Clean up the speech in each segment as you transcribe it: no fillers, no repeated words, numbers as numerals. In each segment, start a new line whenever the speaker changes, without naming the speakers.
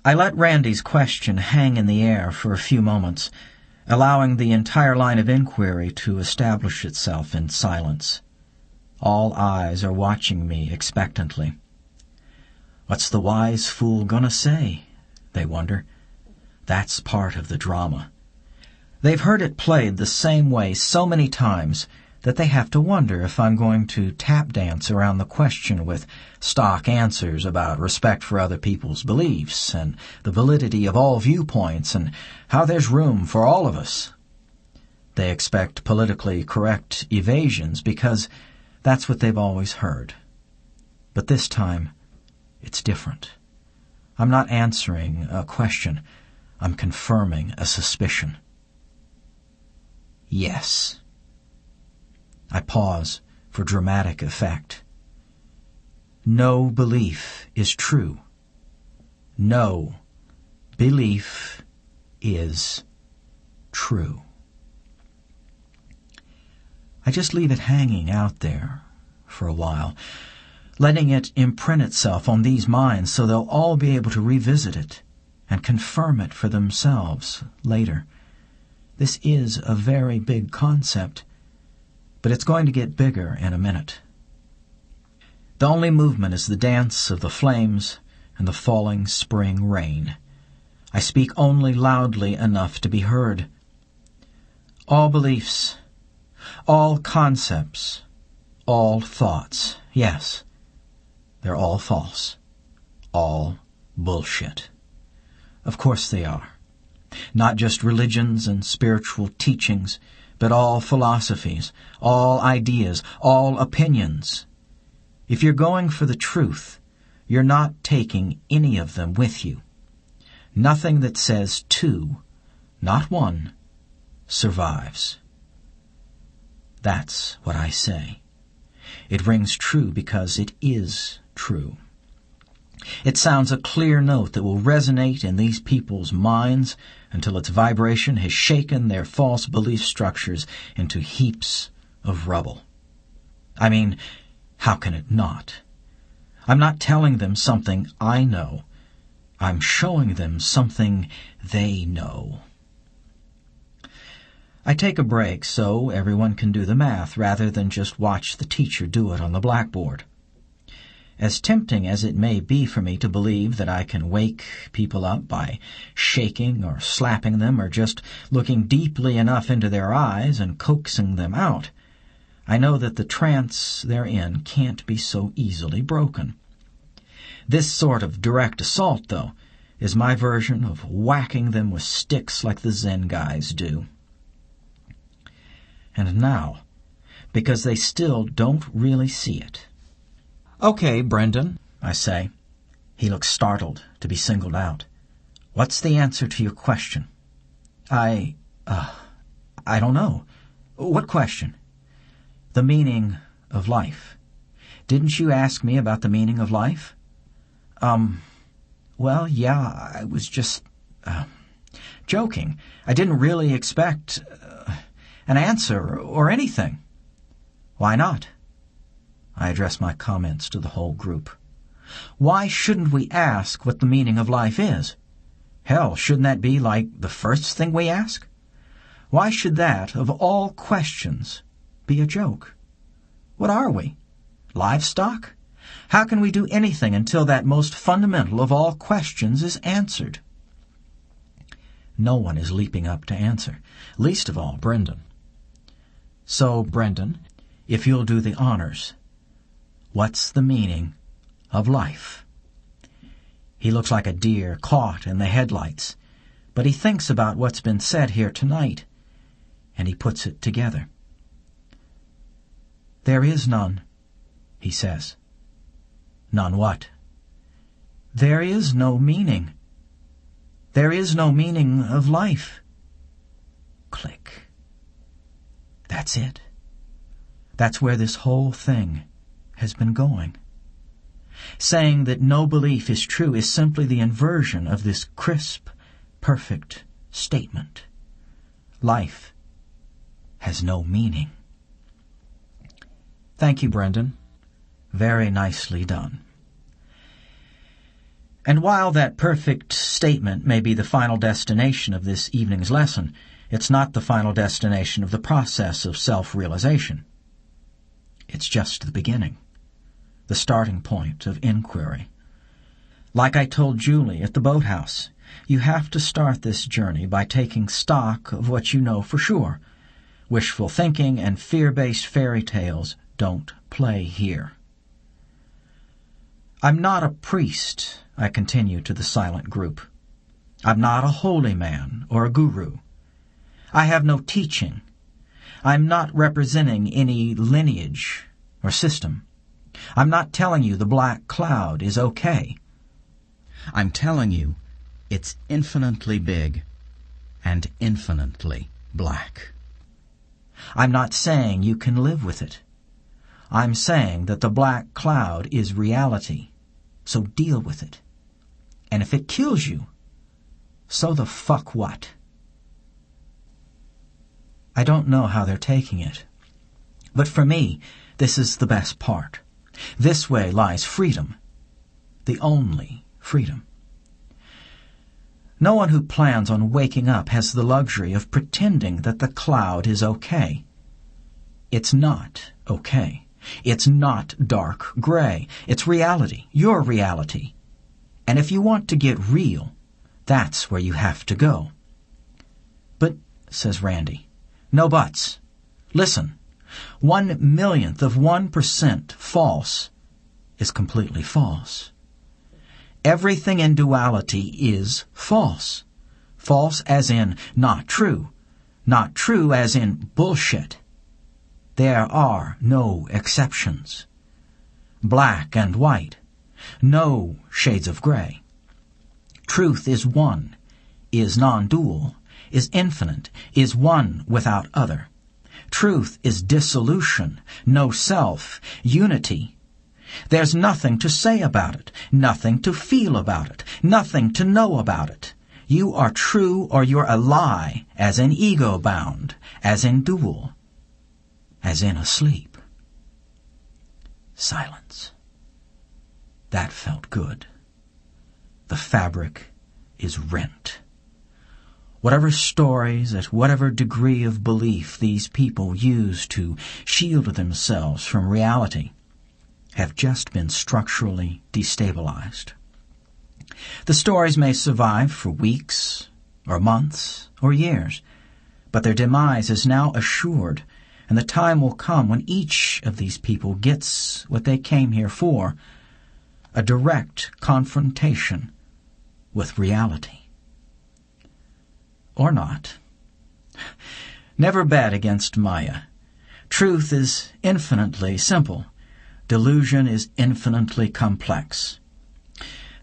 I let Randy's question hang in the air for a few moments, allowing the entire line of inquiry to establish itself in silence. All eyes are watching me expectantly. What's the wise fool gonna say? They wonder. That's part of the drama. They've heard it played the same way so many times that they have to wonder if I'm going to tap dance around the question with stock answers about respect for other people's beliefs and the validity of all viewpoints and how there's room for all of us. They expect politically correct evasions because that's what they've always heard. But this time, it's different. I'm not answering a question. I'm confirming a suspicion. Yes. I pause for dramatic effect. No belief is true. No belief is true. I just leave it hanging out there for a while, letting it imprint itself on these minds so they'll all be able to revisit it and confirm it for themselves later. This is a very big concept, but it's going to get bigger in a minute. The only movement is the dance of the flames and the falling spring rain. I speak only loudly enough to be heard. All beliefs, all concepts, all thoughts, yes, they're all false, all bullshit. Of course they are. Not just religions and spiritual teachings, but all philosophies, all ideas, all opinions. If you're going for the truth, you're not taking any of them with you. Nothing that says two, not one, survives. That's what I say. It rings true because it is true. It sounds a clear note that will resonate in these people's minds until its vibration has shaken their false belief structures into heaps of rubble. I mean, how can it not? I'm not telling them something I know. I'm showing them something they know. I take a break so everyone can do the math rather than just watch the teacher do it on the blackboard. As tempting as it may be for me to believe that I can wake people up by shaking or slapping them or just looking deeply enough into their eyes and coaxing them out, I know that the trance they're in can't be so easily broken. This sort of direct assault, though, is my version of whacking them with sticks like the Zen guys do. And now, because they still don't really see it. "Okay, Brendan," I say. He looks startled to be singled out. "What's the answer to your question?" I don't know. "What question?" "The meaning of life. Didn't you ask me about the meaning of life?" Well, yeah, I was just, joking. I didn't really expect an answer or anything." "Why not?" I address my comments to the whole group. "Why shouldn't we ask what the meaning of life is? Hell, shouldn't that be like the first thing we ask? Why should that, of all questions, be a joke? What are we? Livestock? How can we do anything until that most fundamental of all questions is answered?" No one is leaping up to answer, least of all Brendan. "So, Brendan, if you'll do the honors, what's the meaning of life?" He looks like a deer caught in the headlights, but he thinks about what's been said here tonight, and he puts it together. "There is none," he says. "None what?" "There is no meaning. There is no meaning of life." Click. That's it. That's where this whole thing has been going. Saying that no belief is true is simply the inversion of this crisp, perfect statement. Life has no meaning. Thank you, Brendan. Very nicely done. And while that perfect statement may be the final destination of this evening's lesson, it's not the final destination of the process of self-realization. It's just the beginning, the starting point of inquiry. Like I told Julie at the boathouse, you have to start this journey by taking stock of what you know for sure. Wishful thinking and fear-based fairy tales don't play here. I'm not a priest, I continue to the silent group. I'm not a holy man or a guru. I have no teaching. I'm not representing any lineage or system. I'm not telling you the black cloud is okay. I'm telling you it's infinitely big and infinitely black. I'm not saying you can live with it. I'm saying that the black cloud is reality, so deal with it. And if it kills you, so the fuck what? I don't know how they're taking it, but for me, this is the best part. This way lies freedom, the only freedom. No one who plans on waking up has the luxury of pretending that the cloud is okay. It's not okay. It's not dark gray. It's reality, your reality. And if you want to get real, that's where you have to go. But, says Randy, no buts. Listen, 1/1,000,000th of 1% false is completely false. Everything in duality is false. False as in not true. Not true as in bullshit. There are no exceptions. Black and white. No shades of gray. Truth is one, is non-dual, is infinite, is one without other. Truth is dissolution, no self, unity. There's nothing to say about it, nothing to feel about it, nothing to know about it. You are true or you're a lie, as in ego-bound, as in dual, as in asleep. Silence. That felt good. The fabric is rent. Whatever stories, at whatever degree of belief these people use to shield themselves from reality, have just been structurally destabilized. The stories may survive for weeks, or months, or years, but their demise is now assured, and the time will come when each of these people gets what they came here for, a direct confrontation with reality. Or not. Never bet against Maya. Truth is infinitely simple. Delusion is infinitely complex.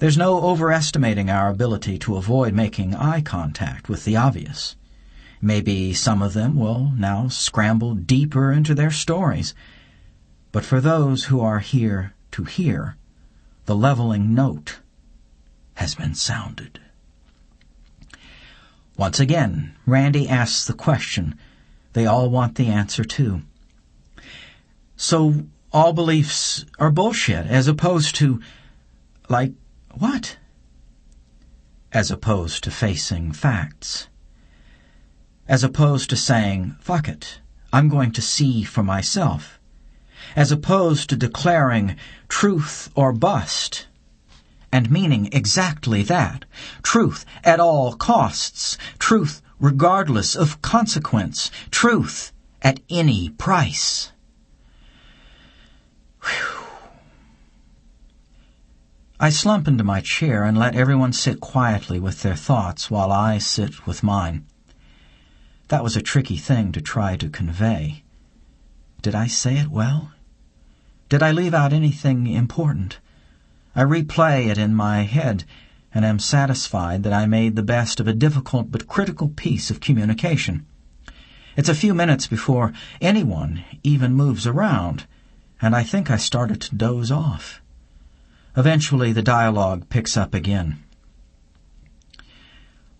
There's no overestimating our ability to avoid making eye contact with the obvious. Maybe some of them will now scramble deeper into their stories. But for those who are here to hear, the leveling note has been sounded. Once again, Randy asks the question they all want the answer to. So all beliefs are bullshit, as opposed to, like, what? As opposed to facing facts. As opposed to saying, fuck it, I'm going to see for myself. As opposed to declaring truth or bust, and meaning exactly that. Truth at all costs. Truth regardless of consequence. Truth at any price. Whew. I slump into my chair and let everyone sit quietly with their thoughts while I sit with mine. That was a tricky thing to try to convey. Did I say it well? Did I leave out anything important? I replay it in my head and am satisfied that I made the best of a difficult but critical piece of communication. It's a few minutes before anyone even moves around, and I think I started to doze off. Eventually the dialogue picks up again.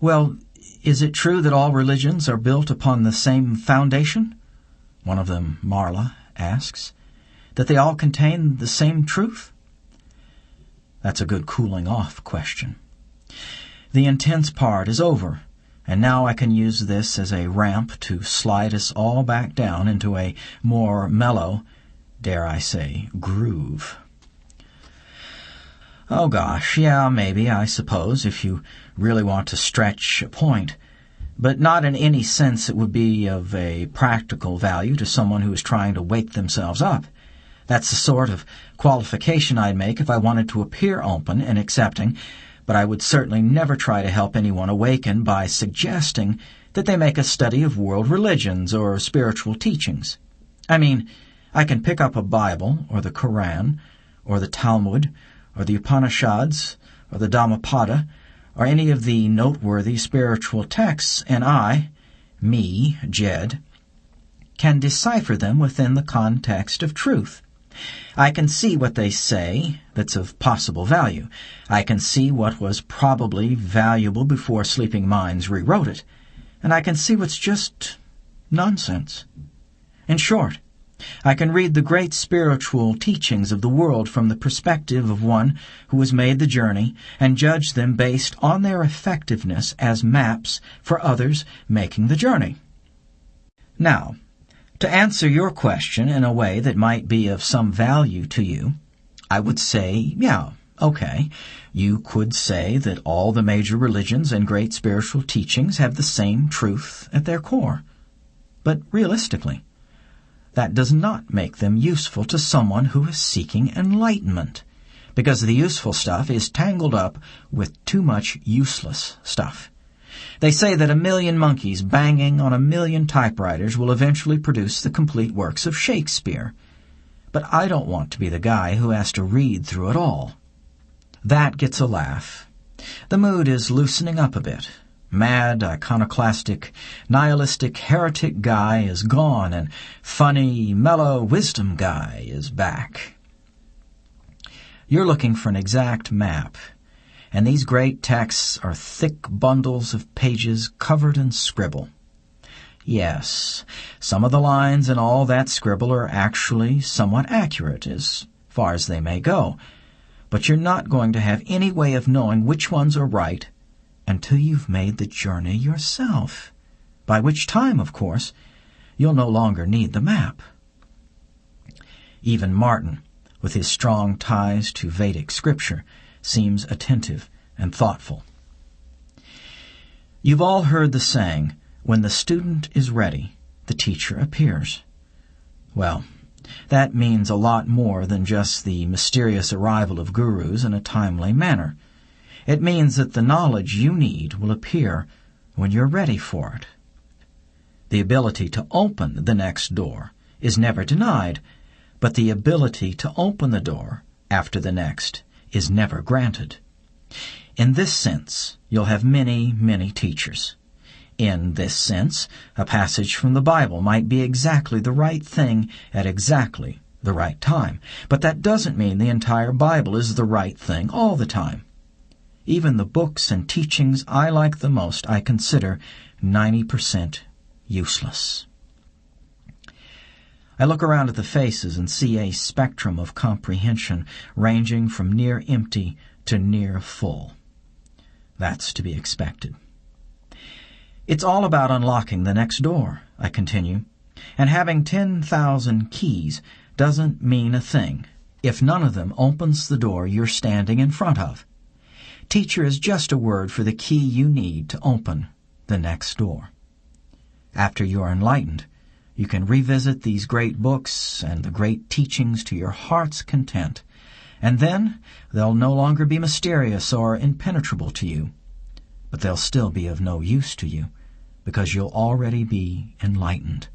Well, is it true that all religions are built upon the same foundation? One of them, Marla, asks. That they all contain the same truth? That's a good cooling-off question. The intense part is over, and now I can use this as a ramp to slide us all back down into a more mellow, dare I say, groove. Oh gosh, yeah, maybe, I suppose, if you really want to stretch a point, but not in any sense it would be of a practical value to someone who is trying to wake themselves up. That's the sort of qualification I'd make if I wanted to appear open and accepting, but I would certainly never try to help anyone awaken by suggesting that they make a study of world religions or spiritual teachings. I mean, I can pick up a Bible, or the Koran, or the Talmud, or the Upanishads, or the Dhammapada, or any of the noteworthy spiritual texts, and me, Jed, can decipher them within the context of truth. I can see what they say that's of possible value. I can see what was probably valuable before sleeping minds rewrote it. And I can see what's just nonsense. In short, I can read the great spiritual teachings of the world from the perspective of one who has made the journey and judge them based on their effectiveness as maps for others making the journey. Now, to answer your question in a way that might be of some value to you, I would say, yeah, okay, you could say that all the major religions and great spiritual teachings have the same truth at their core. But realistically, that does not make them useful to someone who is seeking enlightenment, because the useful stuff is tangled up with too much useless stuff. They say that 1,000,000 monkeys banging on 1,000,000 typewriters will eventually produce the complete works of Shakespeare. But I don't want to be the guy who has to read through it all. That gets a laugh. The mood is loosening up a bit. Mad, iconoclastic, nihilistic, heretic guy is gone, and funny, mellow, wisdom guy is back. You're looking for an exact map, and these great texts are thick bundles of pages covered in scribble. Yes, some of the lines in all that scribble are actually somewhat accurate, as far as they may go, but you're not going to have any way of knowing which ones are right until you've made the journey yourself, by which time, of course, you'll no longer need the map. Even Martin, with his strong ties to Vedic scripture, seems attentive and thoughtful. You've all heard the saying, when the student is ready, the teacher appears. Well, that means a lot more than just the mysterious arrival of gurus in a timely manner. It means that the knowledge you need will appear when you're ready for it. The ability to open the next door is never denied, but the ability to open the door after the next is never granted. In this sense, you'll have many, many teachers. In this sense, a passage from the Bible might be exactly the right thing at exactly the right time, but that doesn't mean the entire Bible is the right thing all the time. Even the books and teachings I like the most I consider 90% useless. I look around at the faces and see a spectrum of comprehension ranging from near empty to near full. That's to be expected. It's all about unlocking the next door, I continue, and having 10,000 keys doesn't mean a thing if none of them opens the door you're standing in front of. Teacher is just a word for the key you need to open the next door. After you're enlightened, you can revisit these great books and the great teachings to your heart's content, and then they'll no longer be mysterious or impenetrable to you, but they'll still be of no use to you, because you'll already be enlightened.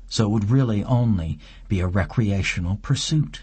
So it would really only be a recreational pursuit.